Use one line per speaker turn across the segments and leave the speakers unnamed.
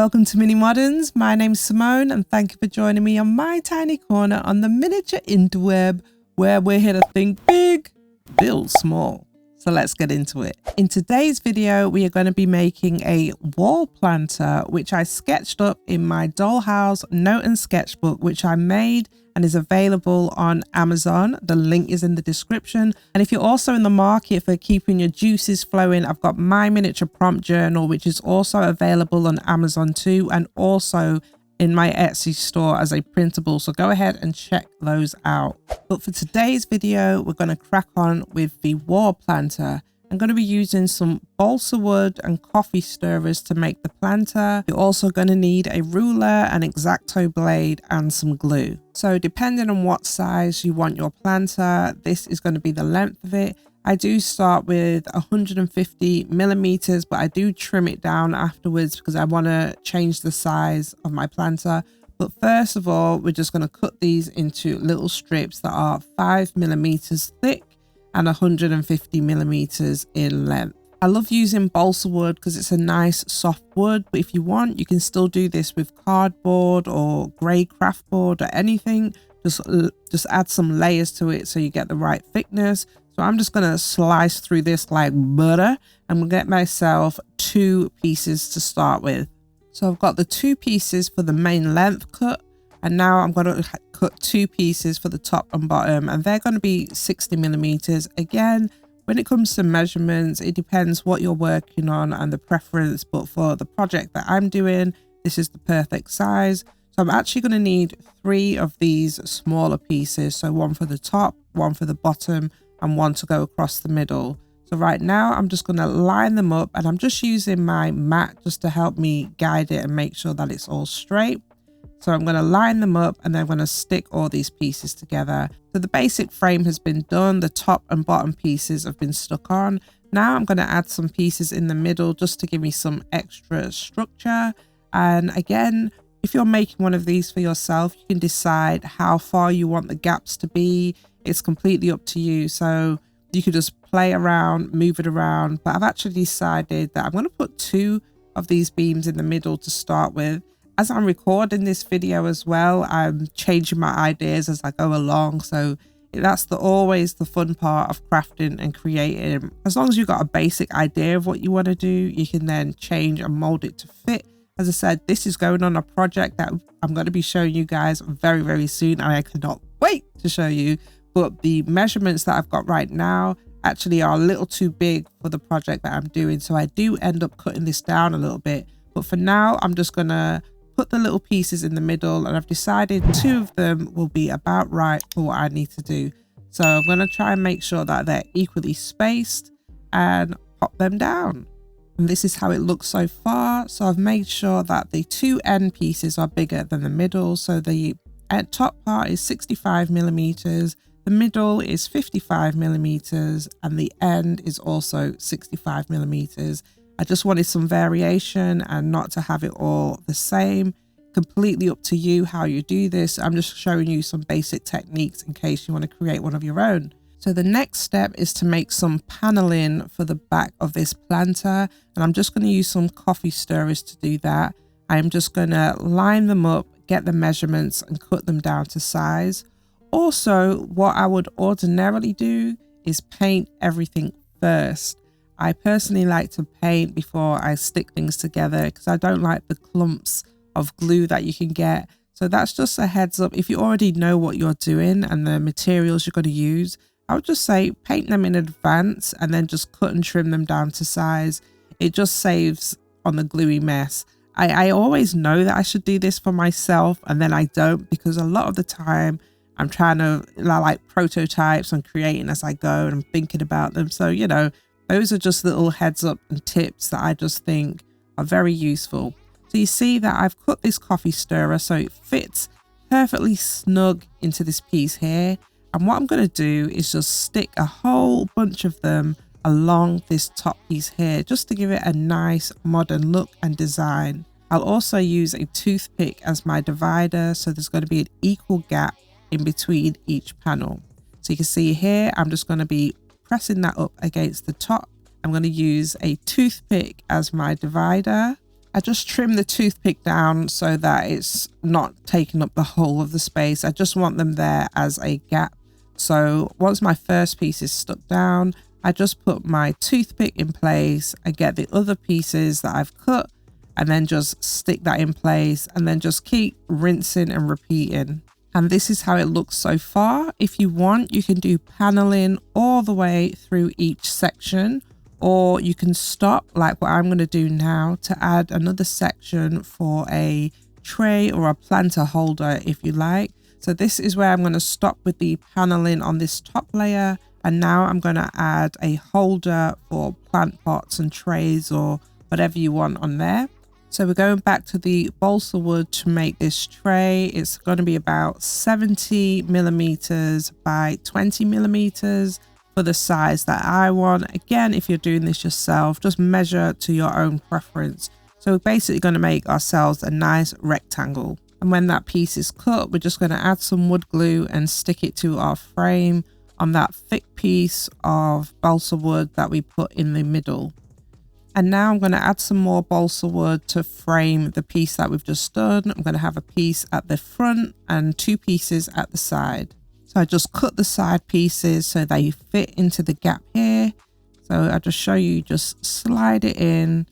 Welcome to Mini Modernz. My name's Simone and thank you for joining me on my tiny corner on the miniature interweb where we're here to think big, build small. So let's get into it. In today's video, we are going to be making a wall planter, which I sketched up in my dollhouse note and sketchbook, which I made and is available on Amazon. The link is in the description. And if you're also in the market for keeping your juices flowing, I've got my miniature prompt journal, which is also available on Amazon too, and also in my Etsy store as a printable. So go ahead and check those out. But for today's video, we're going to crack on with the wall planter. I'm going to be using some balsa wood and coffee stirrers to make the planter. You're also going to need a ruler, an X-Acto blade and some glue. So depending on what size you want your planter, this is going to be the length of it. I do start with 150 millimeters, but I do trim it down afterwards because I want to change the size of my planter. But first of all, we're just going to cut these into little strips that are 5 millimeters thick and 150 millimeters in length. I love using balsa wood because it's a nice soft wood, but if you want, you can still do this with cardboard or grey craft board or anything. Just add some layers to it so you get the right thickness. So I'm just going to slice through this like butter. I'm going to get myself 2 pieces to start with. So I've got the 2 pieces for the main length cut. And now I'm going to cut 2 pieces for the top and bottom. And they're going to be 60 millimeters. Again, when it comes to measurements, it depends what you're working on and the preference. But for the project that I'm doing, this is the perfect size. So I'm actually going to need 3 of these smaller pieces. So 1 for the top, 1 for the bottom, and 1 to go across the middle. So right now I'm just going to line them up, and I'm just using my mat just to help me guide it and make sure that it's all straight. So I'm going to line them up and then I'm going to stick all these pieces together. So the basic frame has been done. The top and bottom pieces have been stuck on. Now I'm going to add some pieces in the middle just to give me some extra structure. And again, if you're making one of these for yourself, you can decide how far you want the gaps to be. It's completely up to you. So you could just play around, move it around. But I've actually decided that I'm going to put 2 of these beams in the middle to start with. As I'm recording this video as well, I'm changing my ideas as I go along. So that's always the fun part of crafting and creating. As long as you've got a basic idea of what you want to do, you can then change and mold it to fit. As I said, this is going on a project that I'm going to be showing you guys very, very soon. And I cannot wait to show you. But the measurements that I've got right now actually are a little too big for the project that I'm doing. So I do end up cutting this down a little bit. But for now, I'm just going to put the little pieces in the middle, and I've decided 2 of them will be about right for what I need to do. So I'm going to try and make sure that they're equally spaced and pop them down. And this is how it looks so far. So I've made sure that the 2 end pieces are bigger than the middle. So the top part is 65 millimeters, the middle is 55 millimeters, and the end is also 65 millimeters. I just wanted some variation and not to have it all the same. Completely up to you how you do this. I'm just showing you some basic techniques in case you want to create one of your own. So the next step is to make some paneling for the back of this planter. And I'm just going to use some coffee stirrers to do that. I'm just going to line them up, get the measurements and cut them down to size. Also, what I would ordinarily do is paint everything first. I personally like to paint before I stick things together because I don't like the clumps of glue that you can get. So that's just a heads up. If you already know what you're doing and the materials you're going to use, I would just say paint them in advance and then just cut and trim them down to size. It just saves on the gluey mess. I always know that I should do this for myself and then I don't, because a lot of the time I'm trying to like prototypes and creating as I go and I'm thinking about them. So, you know, those are just little heads up and tips that I just think are very useful. So you see that I've cut this coffee stirrer so it fits perfectly snug into this piece here. And what I'm going to do is just stick a whole bunch of them along this top piece here, just to give it a nice modern look and design. I'll also use a toothpick as my divider, so there's going to be an equal gap in between each panel. So you can see here, I'm just going to be pressing that up against the top. I'm going to use a toothpick as my divider I just trim the toothpick down so that it's not taking up the whole of the space. I just want them there as a gap. So once my first piece is stuck down, I just put my toothpick in place and get the other pieces that I've cut and then just stick that in place and then just keep rinsing and repeating. And this is how it looks so far. If you want, you can do paneling all the way through each section, or you can stop like what I'm going to do now to add another section for a tray or a planter holder if you like. So this is where I'm going to stop with the paneling on this top layer. And now I'm going to add a holder for plant pots and trays or whatever you want on there. So we're going back to the balsa wood to make this tray. It's going to be about 70 millimeters by 20 millimeters for the size that I want. Again, if you're doing this yourself, just measure to your own preference. So we're basically going to make ourselves a nice rectangle. And when that piece is cut, we're just going to add some wood glue and stick it to our frame on that thick piece of balsa wood that we put in the middle. And now I'm going to add some more balsa wood to frame the piece that we've just done. I'm going to have a piece at the front and 2 pieces at the side. So I just cut the side pieces so they fit into the gap here. So I'll just show you, just slide it in.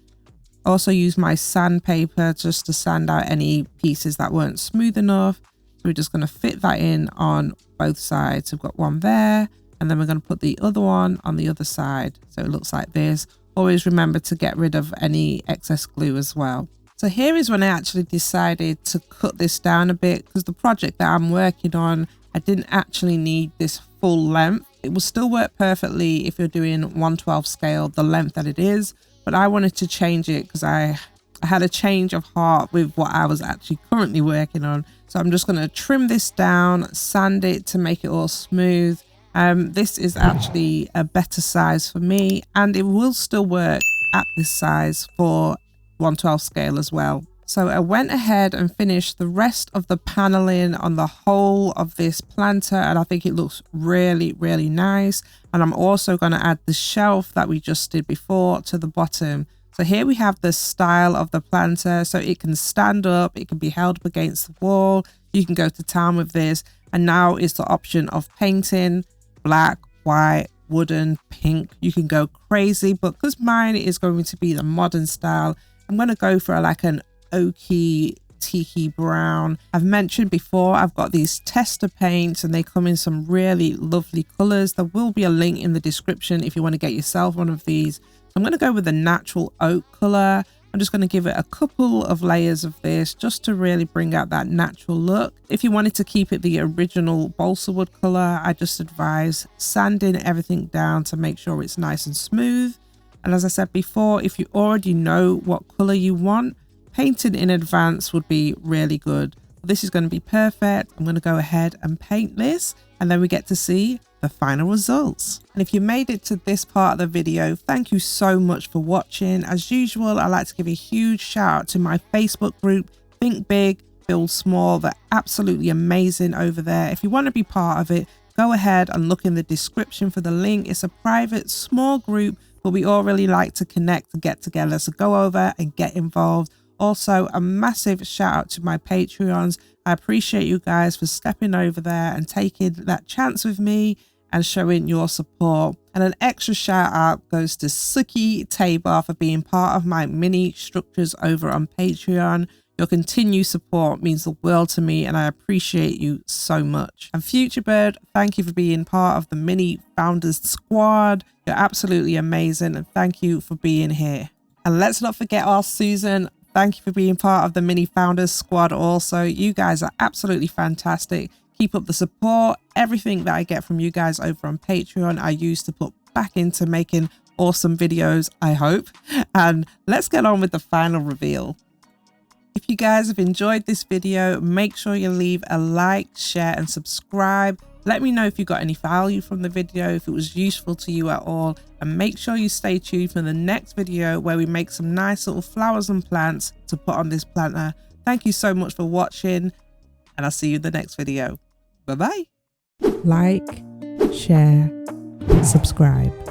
Also use my sandpaper just to sand out any pieces that weren't smooth enough. So we're just going to fit that in on both sides. We've got one there, and then we're going to put the other one on the other side. So it looks like this. Always remember to get rid of any excess glue as well. So here is when I actually decided to cut this down a bit, because the project that I'm working on, I didn't actually need this full length. It will still work perfectly if you're doing 1/12 scale, the length that it is, but I wanted to change it because I had a change of heart with what I was actually currently working on. So I'm just going to trim this down, sand it to make it all smooth. This is actually a better size for me, and it will still work at this size for 1/12 scale as well. So I went ahead and finished the rest of the paneling on the whole of this planter, and I think it looks really, really nice. And I'm also going to add the shelf that we just did before to the bottom. So here we have the style of the planter, so it can stand up, it can be held up against the wall. You can go to town with this. And now is the option of painting: black, white, wooden, pink. You can go crazy, but because mine is going to be the modern style, I'm going to go for like an oaky tiki brown. I've mentioned before, I've got these tester paints and they come in some really lovely colors. There will be a link in the description if you want to get yourself one of these. I'm going to go with the natural oak color. I'm just going to give it a couple of layers of this just to really bring out that natural look. If you wanted to keep it the original balsa wood color, I just advise sanding everything down to make sure it's nice and smooth. And as I said before, if you already know what color you want, painting in advance would be really good. This is going to be perfect. I'm going to go ahead and paint this, and then we get to see the final results. And if you made it to this part of the video, thank you so much for watching. As usual, I'd like to give a huge shout out to my Facebook group, Think Big, Build Small. They're absolutely amazing over there. If you want to be part of it, go ahead and look in the description for the link. It's a private, small group, but we all really like to connect and get together. So go over and get involved. Also, a massive shout out to my Patreons. I appreciate you guys for stepping over there and taking that chance with me and showing your support. And an extra shout out goes to Suki Tabor for being part of my mini structures over on Patreon. Your continued support means the world to me, and I appreciate you so much. And Futurebird, thank you for being part of the mini founders squad. You're absolutely amazing, and thank you for being here. And let's not forget our Susan. Thank you for being part of the mini founders squad also. You guys are absolutely fantastic. Keep up the support. Everything that I get from you guys over on Patreon, I use to put back into making awesome videos, I hope. And let's get on with the final reveal. If you guys have enjoyed this video, make sure you leave a like, share, and subscribe. Let me know if you got any value from the video, if it was useful to you at all, and make sure you stay tuned for the next video where we make some nice little flowers and plants to put on this planter. Thank you so much for watching, and I'll see you in the next video. Bye-bye. Like, share, subscribe.